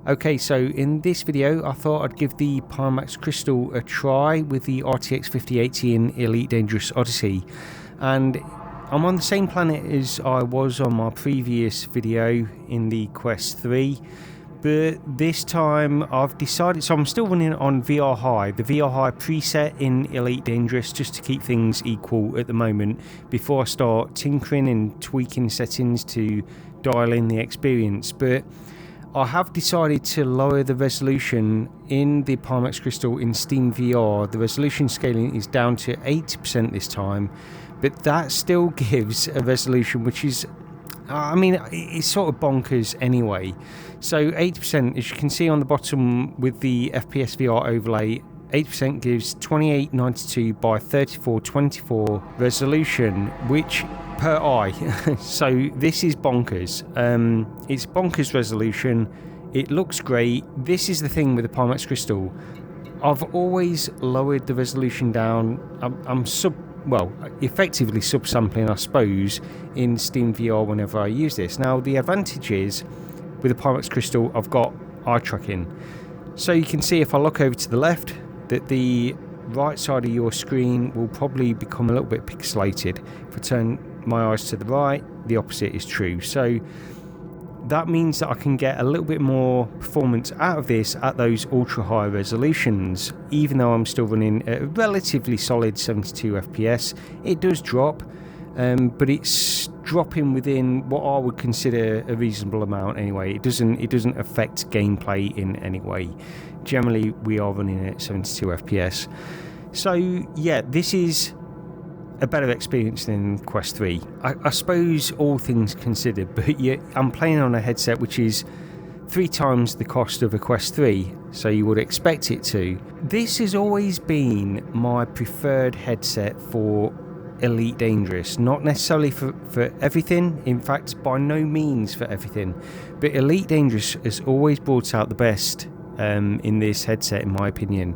Okay, so in this video I thought I'd give the Pimax Crystal a try with the RTX 5080 in Elite Dangerous Odyssey, and I'm on the same planet as I was on my previous video in the Quest 3, but this time I've decided, so I'm still running on VR High, the VR High preset in Elite Dangerous, just to keep things equal at the moment before I start tinkering and tweaking settings to dial in the experience. But I have decided to lower the resolution in the Pimax Crystal in Steam VR. The resolution scaling is down to 80% this time, but that still gives a resolution which is, I mean, it's sort of bonkers anyway. So 80%, as you can see on the bottom with the FPS VR overlay, 80% gives 2892 by 3424 resolution, which per eye. So this is bonkers. It's bonkers resolution. It looks great. This is the thing with the Pimax Crystal. I've always lowered the resolution down. I'm effectively subsampling, I suppose, in Steam VR whenever I use this. Now, the advantage is with the Pimax Crystal, I've got eye tracking. So you can see if I look over to the left that the right side of your screen will probably become a little bit pixelated. If I turn my eyes to the right, the opposite is true. So that means that I can get a little bit more performance out of this at those ultra high resolutions, even though I'm still running at a relatively solid 72 FPS. It does drop, but it's dropping within what I would consider a reasonable amount anyway. It doesn't affect gameplay in any way. Generally, we are running at 72 FPS. So yeah, this is a better experience than Quest 3. I suppose, all things considered, but yeah, I'm playing on a headset which is 3 times the cost of a Quest 3, so you would expect it to. This has always been my preferred headset for Elite Dangerous, not necessarily for everything, in fact by no means for everything, but Elite Dangerous has always brought out the best in this headset, in my opinion.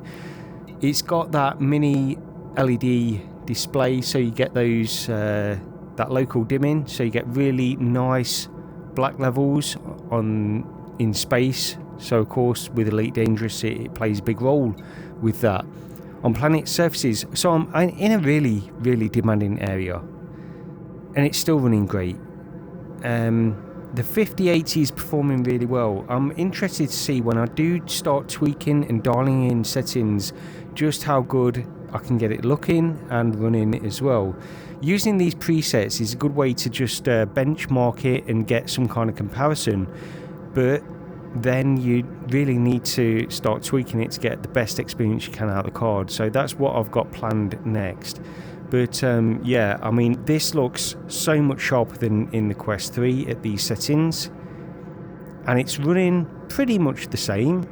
It's got that mini LED display, so you get those that local dimming, so you get really nice black levels in space. So of course with Elite Dangerous it plays a big role with that. On planet surfaces, so I'm in a really demanding area, and it's still running great. The 5080 is performing really well. I'm interested to see when I do start tweaking and dialing in settings just how good I can get it looking and running as well. Using these presets is a good way to just benchmark it and get some kind of comparison, but then you really need to start tweaking it to get the best experience you can out of the card. So that's what I've got planned next. But yeah, I mean, this looks so much sharper than in the Quest 3 at these settings, and it's running pretty much the same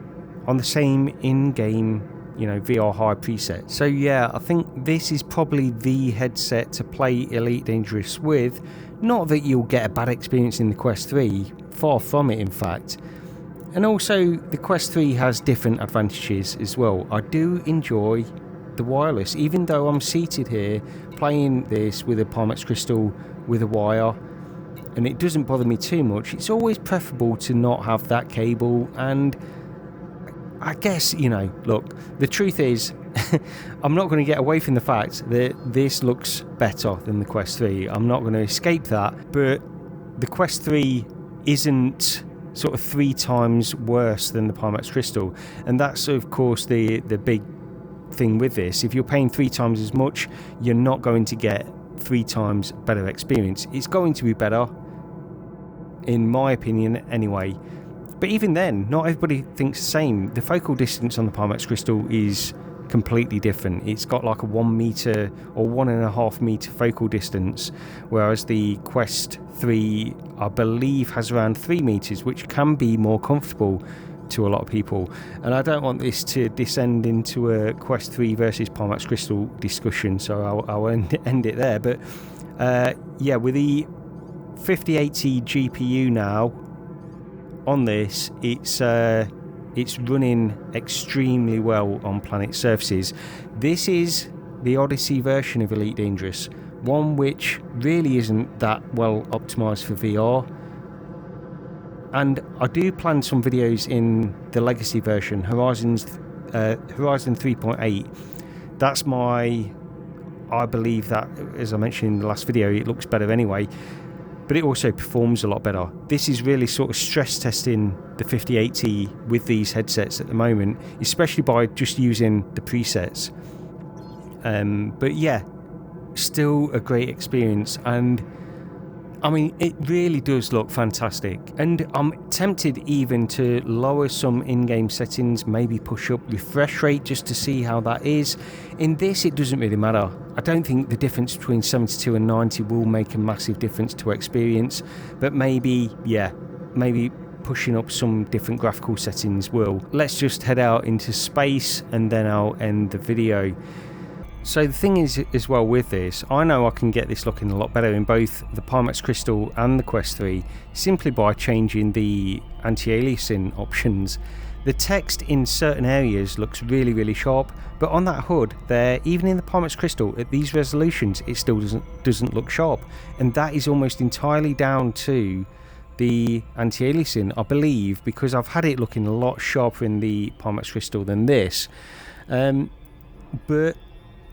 on the same in-game, VR High preset. So yeah, I think this is probably the headset to play Elite Dangerous with. Not that you'll get a bad experience in the Quest 3, far from it in fact. And also the Quest 3 has different advantages as well. I do enjoy the wireless, even though I'm seated here playing this with a Pimax Crystal with a wire, and it doesn't bother me too much. It's always preferable to not have that cable, and I guess, look, the truth is I'm not going to get away from the fact that this looks better than the Quest 3. I'm not going to escape that, but the Quest 3 isn't sort of 3 times worse than the Pimax Crystal, and that's of course the big thing with this. If you're paying 3 times as much, you're not going to get 3 times better experience. It's going to be better, in my opinion anyway, but even then, not everybody thinks the same. The focal distance on the Pimax Crystal is completely different. It's got like a 1 meter or 1.5 meter focal distance, whereas the Quest 3 I believe has around 3 meters, which can be more comfortable to a lot of people. And I don't want this to descend into a Quest 3 versus Pimax Crystal discussion, so I'll end it there. But yeah, with the 5080 GPU now on this, it's running extremely well on planet surfaces. This is the Odyssey version of Elite Dangerous, one which really isn't that well optimized for VR. And I do plan some videos in the legacy version, Horizon 3.8. That's I believe that, as I mentioned in the last video, it looks better anyway, but it also performs a lot better. This is really sort of stress testing the 5080 with these headsets at the moment, especially by just using the presets. But yeah, still a great experience, and I mean, it really does look fantastic, and I'm tempted even to lower some in-game settings, maybe push up refresh rate just to see how that is. In this, it doesn't really matter. I don't think the difference between 72 and 90 will make a massive difference to experience, but maybe pushing up some different graphical settings will. Let's just head out into space and then I'll end the video. So the thing is as well with this, I know I can get this looking a lot better in both the Pimax Crystal and the Quest 3 simply by changing the anti-aliasing options. The text in certain areas looks really sharp, but on that HUD there, even in the Pimax Crystal at these resolutions, it still doesn't look sharp, and that is almost entirely down to the anti-aliasing, I believe, because I've had it looking a lot sharper in the Pimax Crystal than this. But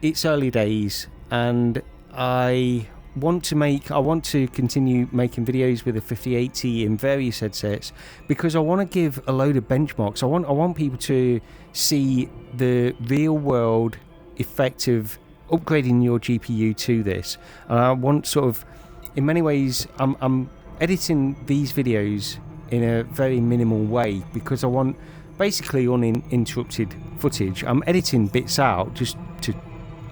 it's early days, and I want to continue making videos with the 5080 in various headsets because I want to give a load of benchmarks. I want people to see the real world effect of upgrading your GPU to this. And I want sort of, in many ways, I'm editing these videos in a very minimal way because I want basically uninterrupted footage. I'm editing bits out just to,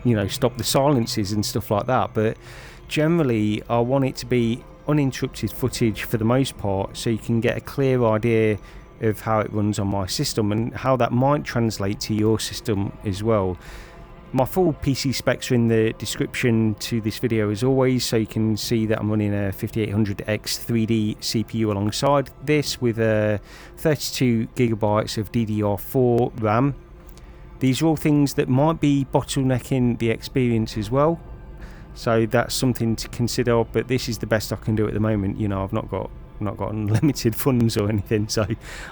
you know, stop the silences and stuff like that, but generally I want it to be uninterrupted footage for the most part, so you can get a clear idea of how it runs on my system and how that might translate to your system as well. My full PC specs are in the description to this video as always, so you can see that I'm running a 5800X 3D CPU alongside this with 32GB of DDR4 RAM. These are all things that might be bottlenecking the experience as well, so that's something to consider, but this is the best I can do at the moment. You know, I've not got unlimited funds or anything, so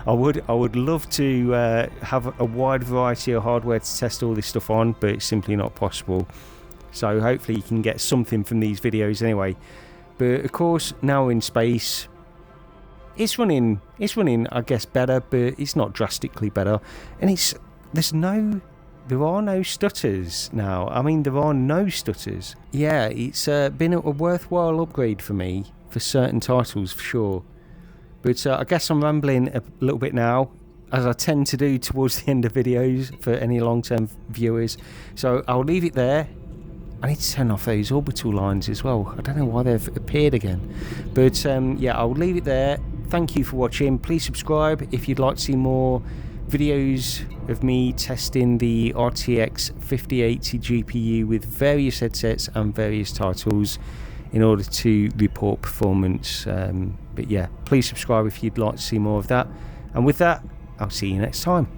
I would love to have a wide variety of hardware to test all this stuff on, but it's simply not possible. So hopefully you can get something from these videos anyway. But of course, now in space, it's running I guess better, but it's not drastically better, and there are no stutters now. I mean, there are no stutters. Yeah, it's been a worthwhile upgrade for me for certain titles, for sure. But I guess I'm rambling a little bit now, as I tend to do towards the end of videos for any long-term viewers. So I'll leave it there. I need to turn off those orbital lines as well. I don't know why they've appeared again. But yeah, I'll leave it there. Thank you for watching. Please subscribe if you'd like to see more videos of me testing the RTX 5080 GPU with various headsets and various titles in order to report performance. But yeah, please subscribe if you'd like to see more of that. And with that, I'll see you next time.